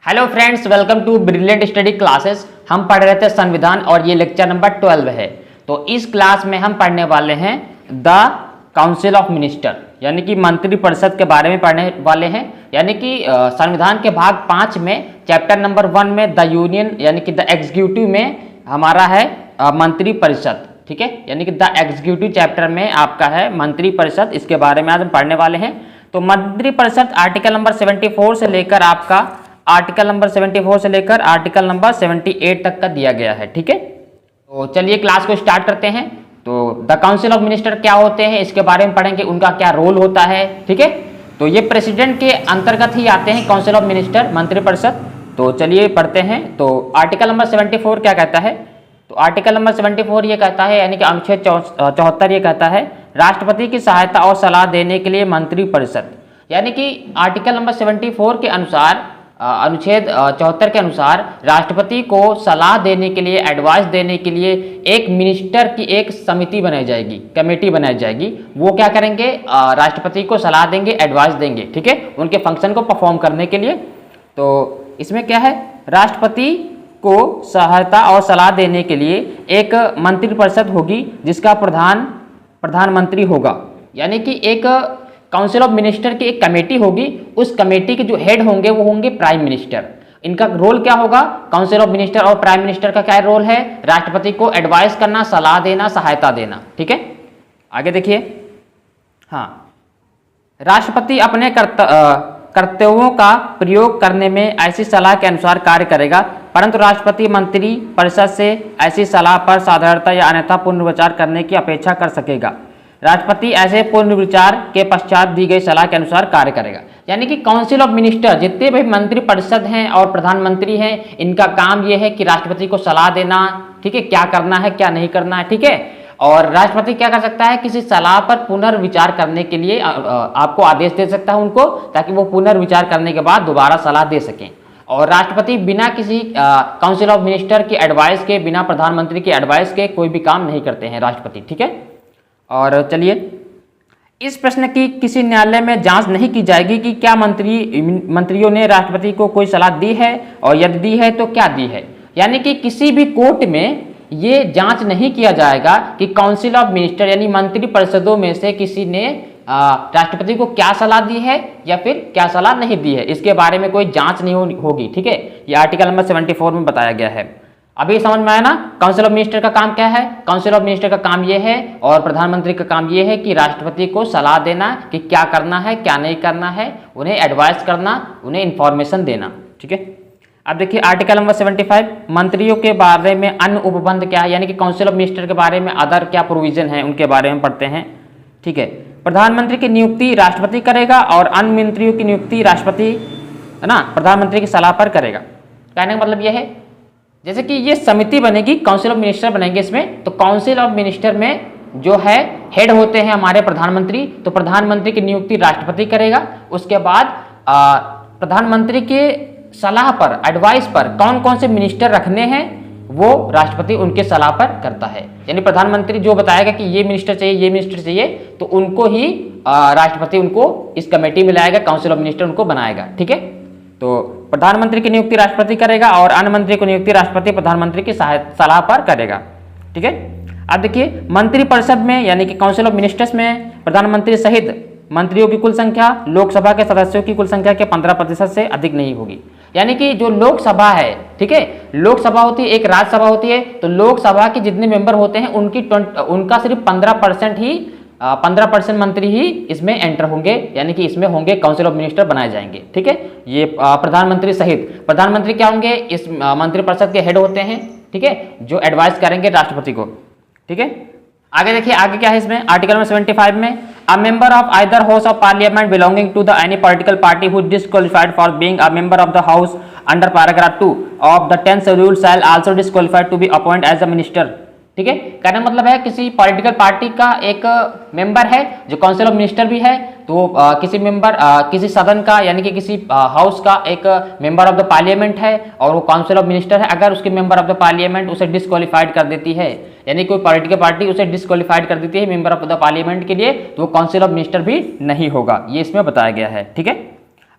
Hello friends, welcome to brilliant study classes. हम पढ़ रहे थे संविधान और ये लेक्चर नंबर 12 है। तो इस क्लास में हम पढ़ने वाले हैं द काउंसिल ऑफ मिनिस्टर यानी कि मंत्रिपरिषद के बारे में पढ़ने वाले हैं। यानी कि संविधान के भाग 5 में चैप्टर नंबर 1 में द यूनियन यानी कि द एग्जीक्यूटिव में हमारा है मंत्रिपरिषद। ठीक है, यानी कि द एग्जीक्यूटिव चैप्टर में आपका है मंत्रिपरिषद। इसके बारे में आज हम पढ़ने वाले हैं। तो मंत्रिपरिषद आर्टिकल नंबर 74 से लेकर आपका आर्टिकल नंबर 74 से लेकर आर्टिकल नंबर 78 तक का दिया गया है। ठीक है, तो चलिए क्लास को स्टार्ट करते हैं। तो द काउंसिल ऑफ मिनिस्टर क्या होते हैं इसके बारे में पढ़ेंगे, उनका क्या रोल होता है। ठीक है, तो ये प्रेसिडेंट के अंतर्गत ही आते हैं काउंसिल ऑफ मिनिस्टर, मंत्रिपरिषद। तो चलिए पढ़ते हैं। तो आर्टिकल नंबर 74 क्या कहता है? तो आर्टिकल नंबर 74 ये कहता है, यानी कि अनुच्छेद 74 ये कहता है, राष्ट्रपति की सहायता और सलाह देने के लिए मंत्रिपरिषद। यानी कि आर्टिकल नंबर 74 के अनुसार, अनुच्छेद 74 के अनुसार राष्ट्रपति को सलाह देने के लिए, एडवाइस देने के लिए एक मिनिस्टर की एक समिति बनाई जाएगी, कमेटी बनाई जाएगी। वो क्या करेंगे? राष्ट्रपति को सलाह देंगे, एडवाइस देंगे। ठीक है, उनके फंक्शन को परफॉर्म करने के लिए। तो इसमें क्या है, राष्ट्रपति को सहायता और सलाह देने के लिए एक मंत्रिपरिषद होगी जिसका प्रधानमंत्री होगा। यानी कि एक काउंसिल ऑफ मिनिस्टर की एक कमेटी होगी। उस कमेटी के जो हेड होंगे वो होंगे प्राइम मिनिस्टर। इनका रोल क्या होगा? काउंसिल ऑफ मिनिस्टर और प्राइम मिनिस्टर का क्या रोल है? राष्ट्रपति को एडवाइस करना, सलाह देना, सहायता देना। ठीक है, आगे देखिए। हाँ, राष्ट्रपति अपने कर्तव्यों का प्रयोग करने में ऐसी सलाह के अनुसार कार्य करेगा, परंतु राष्ट्रपति मंत्री परिषद से ऐसी सलाह पर साधारणतः या अन्यथा पुनर्विचार करने की अपेक्षा कर सकेगा। राष्ट्रपति ऐसे पुनर्विचार के पश्चात दी गई सलाह के अनुसार कार्य करेगा। यानी कि काउंसिल ऑफ मिनिस्टर जितने भी मंत्रिपरिषद हैं और प्रधानमंत्री हैं, इनका काम यह है कि राष्ट्रपति को सलाह देना, ठीक है, क्या करना है क्या नहीं करना है। ठीक है, और राष्ट्रपति क्या कर सकता है? किसी सलाह पर पुनर्विचार करने के लिए आपको आदेश दे सकता है उनको, ताकि वो पुनर्विचार करने के बाद दोबारा सलाह दे सकें। और राष्ट्रपति बिना किसी काउंसिल ऑफ मिनिस्टर की एडवाइस के, बिना प्रधानमंत्री की एडवाइस के कोई भी काम नहीं करते हैं राष्ट्रपति। ठीक है, और चलिए, इस प्रश्न की किसी न्यायालय में जांच नहीं की जाएगी कि क्या मंत्रियों ने राष्ट्रपति को कोई सलाह दी है, और यदि दी है तो क्या दी है। यानी कि किसी भी कोर्ट में ये जांच नहीं किया जाएगा कि काउंसिल ऑफ मिनिस्टर यानी मंत्रिपरिषदों में से किसी ने राष्ट्रपति को क्या सलाह दी है या फिर क्या सलाह नहीं दी है। इसके बारे में कोई जांच नहीं होगी। ठीक है, ये आर्टिकल नंबर 74 में बताया गया है। अभी समझ में आया ना काउंसिल ऑफ मिनिस्टर का काम क्या है? काउंसिल ऑफ मिनिस्टर का काम ये है और प्रधानमंत्री का काम ये है कि राष्ट्रपति को सलाह देना कि क्या करना है क्या नहीं करना है, उन्हें एडवाइस करना, उन्हें इंफॉर्मेशन देना। ठीक है, अब देखिए आर्टिकल नंबर 75, मंत्रियों के बारे में अन्य उपबंध क्या है, यानी कि काउंसिल ऑफ मिनिस्टर के बारे में अदर क्या प्रोविजन है उनके बारे में पढ़ते हैं। ठीक है, प्रधानमंत्री की नियुक्ति राष्ट्रपति करेगा और अन्य मंत्रियों की नियुक्ति राष्ट्रपति, है ना, प्रधानमंत्री की सलाह पर करेगा। कहने का मतलब यह है, जैसे कि ये समिति बनेगी, काउंसिल ऑफ मिनिस्टर बनेंगे इसमें, तो काउंसिल ऑफ मिनिस्टर में जो है हेड होते हैं हमारे प्रधानमंत्री, तो प्रधानमंत्री की नियुक्ति राष्ट्रपति करेगा। उसके बाद प्रधानमंत्री के सलाह पर, एडवाइस पर कौन कौन से मिनिस्टर रखने हैं वो राष्ट्रपति उनके सलाह पर करता है। यानी प्रधानमंत्री जो बताएगा कि ये मिनिस्टर चाहिए, ये मिनिस्टर चाहिए, तो उनको ही राष्ट्रपति उनको इस कमेटी में लाएगा, काउंसिल ऑफ मिनिस्टर उनको बनाएगा। ठीक है, तो प्रधानमंत्री की नियुक्ति राष्ट्रपति करेगा और अन्य मंत्री की नियुक्ति राष्ट्रपति प्रधानमंत्री की सलाह पर करेगा। ठीक है, अब देखिए मंत्रिपरिषद में यानी कि काउंसिल ऑफ मिनिस्टर्स में प्रधानमंत्री सहित मंत्रियों की कुल संख्या लोकसभा के सदस्यों की कुल संख्या के 15% से अधिक नहीं होगी। यानी कि जो लोकसभा है, ठीक है, लोकसभा होती है, एक राज्यसभा होती है, तो लोकसभा के जितने मेंबर होते हैं उनका सिर्फ 15% मंत्री ही इसमें एंटर होंगे, यानी कि इसमें होंगे, काउंसिल ऑफ मिनिस्टर बनाए जाएंगे। ठीक है, ये प्रधानमंत्री सहित, प्रधानमंत्री क्या होंगे? इस मंत्रिपरिषद के हेड होते हैं। ठीक है, जो एडवाइस करेंगे राष्ट्रपति को। ठीक है, आगे देखिए, आगे क्या है इसमें आर्टिकल नंबर 75 में, a member of either house of parliament belonging to the any political party who disqualified for being a member of the house under paragraph 2 of the 10th schedule shall also disqualified to be appoint as a minister. ठीक है, कहने मतलब है किसी political party का एक member है जो काउंसिल ऑफ मिनिस्टर भी है, तो किसी मेंबर, किसी सदन का यानी कि किसी हाउस का एक मेंबर ऑफ द पार्लियामेंट है और वो काउंसिल ऑफ मिनिस्टर है, अगर उसके मेंबर ऑफ द पार्लियामेंट उसे डिस्क्वालिफाइड कर देती है, यानी कोई पॉलिटिकल पार्टी उसे डिस्क्वालिफाइड कर देती है मेंबर ऑफ द पार्लियामेंट के लिए, तो वो काउंसिल ऑफ मिनिस्टर भी नहीं होगा। ये इसमें बताया गया है। ठीक है,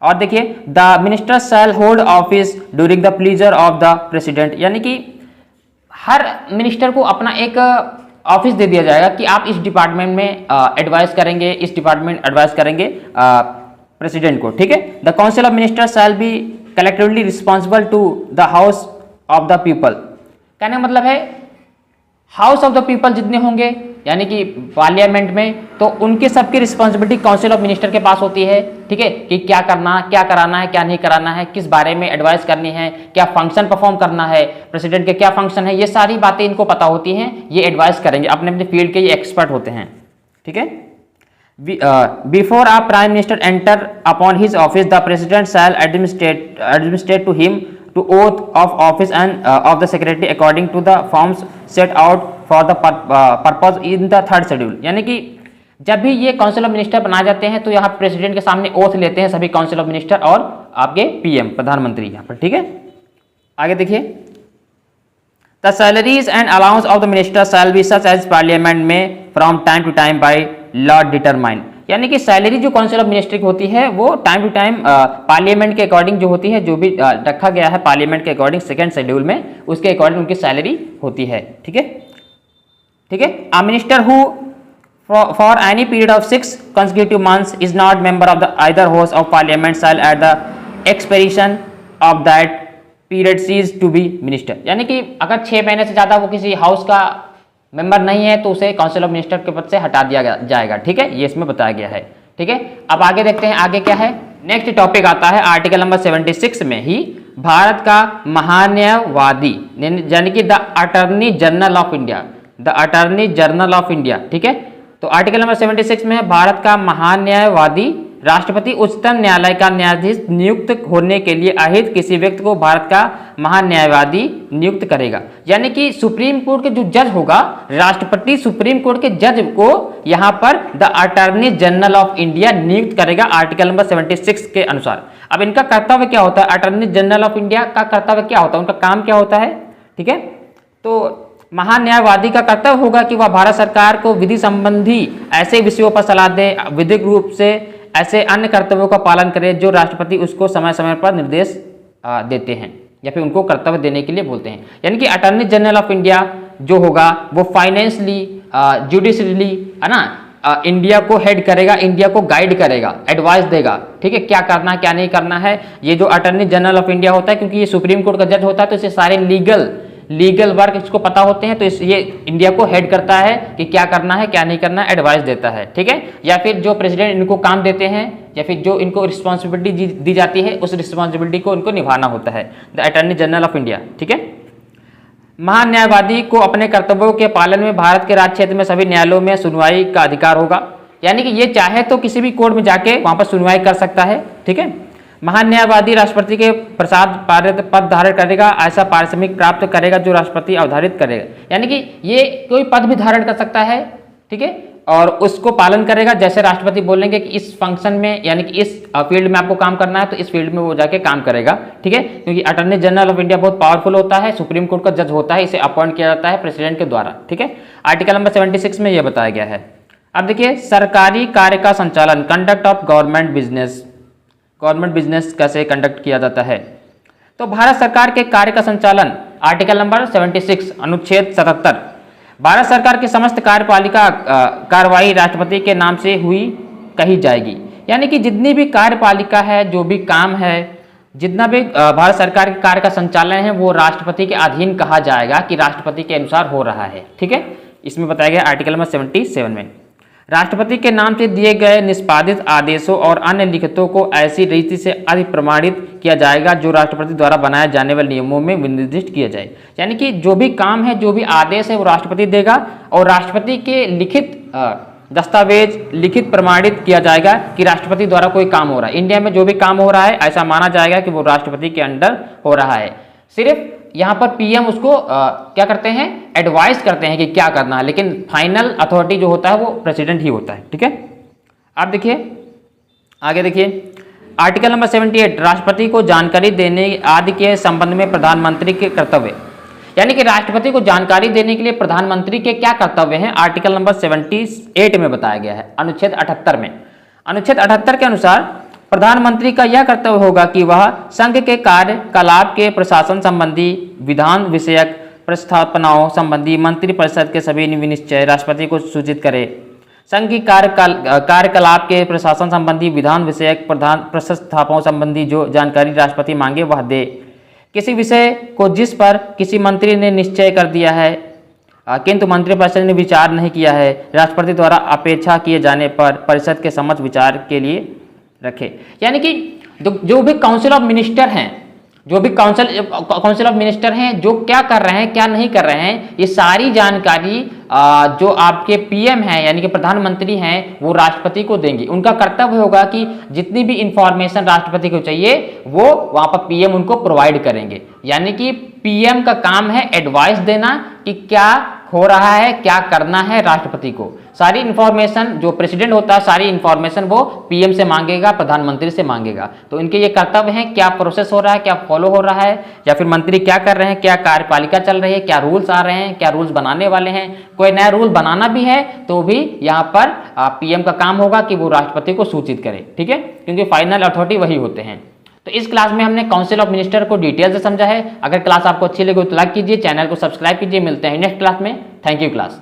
और देखिए the minister shall hold office during the pleaser of the president, यानी कि हर मिनिस्टर को अपना एक ऑफिस दे दिया जाएगा कि आप इस डिपार्टमेंट में एडवाइस करेंगे, इस डिपार्टमेंट एडवाइस करेंगे प्रेसिडेंट को, ठीक है। The council of minister shall be collectively responsible to the house of the people. कहने का मतलब है हाउस ऑफ द पीपल जितने होंगे यानी कि पार्लियामेंट में, तो उनके सबकी रिस्पॉन्सिबिलिटी काउंसिल ऑफ मिनिस्टर के पास होती है, ठीक है, कि क्या करना, क्या कराना है, क्या नहीं कराना है, किस बारे में एडवाइस करनी है, क्या फंक्शन परफॉर्म करना है, प्रेसिडेंट के क्या फंक्शन है, ये सारी बातें इनको पता होती हैं, ये एडवाइस करेंगे, अपने अपने फील्ड के ये एक्सपर्ट होते हैं, ठीक है। Before a prime minister enter upon his office the president shall administrate to him to oath of office and of the secretary according to the forms set out for the purpose in the third schedule। यानी कि जब भी ये council of minister बनाए जाते हैं तो यहाँ प्रेसिडेंट के सामने ओथ लेते हैं सभी काउंसिल ऑफ मिनिस्टर और आपके पीएम प्रधानमंत्री यहाँ पर, ठीक है। आगे देखिए the salaries and allowance of the minister shall be such as parliament में from time to time by law determined, यानी कि सैलरी जो काउंसिल ऑफ मिनिस्टर की होती है वो टाइम टू टाइम पार्लियामेंट के अकॉर्डिंग जो होती है, जो भी रखा गया है पार्लियामेंट के अकॉर्डिंग सेकंड शेड्यूल में, उसके अकॉर्डिंग उनकी सैलरी होती है, ठीक है, ठीक है। A minister who for any period of 6 consecutive months is not member of the either house of parliament shall at the expiration of that period cease to be minister, यानी कि अगर 6 महीने से ज्यादा वो किसी हाउस का मेंबर नहीं है तो उसे काउंसिल ऑफ मिनिस्टर के पद से हटा दिया जाएगा, ठीक है, ये इसमें बताया गया है, ठीक है। अब आगे देखते हैं आगे क्या है। नेक्स्ट टॉपिक आता है आर्टिकल नंबर 76 में ही भारत का महान्यायवादी यानी कि the attorney general of India, the attorney general of India, ठीक है। तो आर्टिकल नंबर 76 में है भारत का महान्यायवादी राष्ट्रपति उच्चतम न्यायालय का न्यायाधीश नियुक्त होने के लिए अहित किसी व्यक्ति को भारत का महान्यायवादी नियुक्त करेगा, यानी कि सुप्रीम कोर्ट के जो जज होगा, राष्ट्रपति सुप्रीम कोर्ट के जज को यहाँ पर the attorney general of India नियुक्त करेगा आर्टिकल नंबर 76 के अनुसार। अब इनका कर्तव्य क्या होता है, अटॉर्नी जनरल ऑफ इंडिया का कर्तव्य क्या होता है, उनका काम क्या होता है, ठीक है। तो महान्यायवादी का कर्तव्य होगा कि वह भारत सरकार को विधि संबंधी ऐसे विषयों पर सलाह दे, विधिक रूप से ऐसे अन्य कर्तव्यों का पालन करे जो राष्ट्रपति उसको समय समय पर निर्देश देते हैं या फिर उनको कर्तव्य देने के लिए बोलते हैं। यानी कि अटॉर्नी जनरल ऑफ इंडिया जो होगा वो फाइनेंशियली जुडिशरी है ना, इंडिया को हेड करेगा, इंडिया को गाइड करेगा, एडवाइस देगा, ठीक है, क्या करना है क्या नहीं करना है। ये जो अटॉर्नी जनरल ऑफ इंडिया होता है, क्योंकि ये सुप्रीम कोर्ट का जज होता है तो इसे सारे लीगल वर्क इसको पता होते हैं, तो ये इंडिया को हेड करता है कि क्या करना है क्या नहीं करना है, एडवाइस देता है, ठीक है। या फिर जो प्रेसिडेंट इनको काम देते हैं या फिर जो इनको रिस्पॉन्सिबिलिटी दी जाती है उस रिस्पॉन्सिबिलिटी को इनको निभाना होता है, the attorney general of India, ठीक है। महान्यायवादी को अपने कर्तव्यों के पालन में भारत के राज्य क्षेत्र में सभी न्यायालयों में सुनवाई का अधिकार होगा, यानी कि ये चाहे तो किसी भी कोर्ट में जाके वहां पर सुनवाई कर सकता है, ठीक है। महान्यायवादी राष्ट्रपति के प्रसाद पद धारण करेगा, ऐसा पारिश्रमिक प्राप्त करेगा जो राष्ट्रपति अवधारित करेगा, यानी कि ये कोई पद भी धारण कर सकता है, ठीक है, और उसको पालन करेगा। जैसे राष्ट्रपति बोलेंगे कि इस फंक्शन में यानी कि इस फील्ड में आपको काम करना है तो इस फील्ड में वो जाके काम करेगा, ठीक है, क्योंकि अटॉर्नी जनरल ऑफ इंडिया बहुत पावरफुल होता है, सुप्रीम कोर्ट का जज होता है, इसे अपॉइंट किया जाता है प्रेसिडेंट के द्वारा, ठीक है। आर्टिकल नंबर 76 में यह बताया गया है। अब देखिए सरकारी कार्य का संचालन, कंडक्ट ऑफ गवर्नमेंट बिजनेस कैसे कंडक्ट किया जाता है। तो भारत सरकार के कार्य का संचालन आर्टिकल नंबर 76 अनुच्छेद 77, भारत सरकार की समस्त कार्यपालिका कार्रवाई राष्ट्रपति के नाम से हुई कही जाएगी, यानी कि जितनी भी कार्यपालिका है, जो भी काम है, जितना भी भारत सरकार के कार्य का संचालन है वो राष्ट्रपति के अधीन कहा जाएगा कि राष्ट्रपति के अनुसार हो रहा है, ठीक है। इसमें बताया गया आर्टिकल नंबर 77 में राष्ट्रपति के नाम से दिए गए निष्पादित आदेशों और अन्य लिखितों को ऐसी रीति से अधिप्रमाणित किया जाएगा जो राष्ट्रपति द्वारा बनाए जाने वाले नियमों में निर्दिष्ट किया जाए, यानी कि जो भी काम है, जो भी आदेश है वो राष्ट्रपति देगा और राष्ट्रपति के लिखित दस्तावेज लिखित प्रमाणित किया जाएगा कि राष्ट्रपति द्वारा कोई काम हो रहा है। इंडिया में जो भी काम हो रहा है ऐसा माना जाएगा कि वो राष्ट्रपति के अंडर हो रहा है। सिर्फ यहाँ पर पीएम उसको क्या करते हैं, एडवाइस करते हैं कि क्या करना है, लेकिन फाइनल अथॉरिटी जो होता है वो प्रेसिडेंट ही होता है, ठीक है। आप देखिए आगे देखिए आर्टिकल नंबर 78 राष्ट्रपति को जानकारी देने आदि के संबंध में प्रधानमंत्री के कर्तव्य, यानी कि राष्ट्रपति को जानकारी देने के लिए प्रधानमंत्री के क्या कर्तव्य हैं, आर्टिकल नंबर 78 में बताया गया है अनुच्छेद 78 में। अनुच्छेद 78 के अनुसार प्रधानमंत्री का यह कर्तव्य होगा कि वह संघ के कार्यकलाप के प्रशासन संबंधी विधान विषयक प्रस्तावनाओं संबंधी मंत्रिपरिषद के सभी विनिश्चय राष्ट्रपति को सूचित करे। संघ की कार्यकलाप के प्रशासन संबंधी विधान विषयक प्रस्तावनाओं संबंधी जो जानकारी राष्ट्रपति मांगे वह दे। किसी विषय को जिस पर किसी मंत्री ने निश्चय कर दिया है किंतु मंत्रिपरिषद ने विचार नहीं किया है, राष्ट्रपति द्वारा अपेक्षा किए जाने पर परिषद के समक्ष विचार के लिए रखे। यानी कि जो भी काउंसिल ऑफ मिनिस्टर हैं, जो भी काउंसिल ऑफ मिनिस्टर हैं, जो क्या कर रहे हैं क्या नहीं कर रहे हैं, ये सारी जानकारी जो आपके पीएम हैं यानी कि प्रधानमंत्री हैं वो राष्ट्रपति को देंगे। उनका कर्तव्य होगा कि जितनी भी इंफॉर्मेशन राष्ट्रपति को चाहिए वो वहां पर पीएम उनको प्रोवाइड करेंगे। यानी कि पीएम का काम है एडवाइस देना कि क्या हो रहा है, क्या करना है राष्ट्रपति को। सारी इंफॉर्मेशन जो प्रेसिडेंट होता है सारी इंफॉर्मेशन वो पीएम से मांगेगा, प्रधानमंत्री से मांगेगा। तो इनके ये कर्तव्य है, क्या प्रोसेस हो रहा है, क्या फॉलो हो रहा है, या फिर मंत्री क्या कर रहे हैं, क्या कार्यपालिका चल रही है, क्या रूल्स आ रहे हैं, क्या रूल्स बनाने वाले हैं, कोई नया रूल बनाना भी है तो भी यहाँ पर पीएम का काम होगा कि वो राष्ट्रपति को सूचित करे। ठीक है, क्योंकि फाइनल अथॉरिटी वही होते हैं। तो इस क्लास में हमने काउंसिल ऑफ मिनिस्टर को डिटेल से समझा है। अगर क्लास आपको अच्छी लगी तो लाइक कीजिए, चैनल को सब्सक्राइब कीजिए। मिलते हैं नेक्स्ट क्लास में। Thank you class.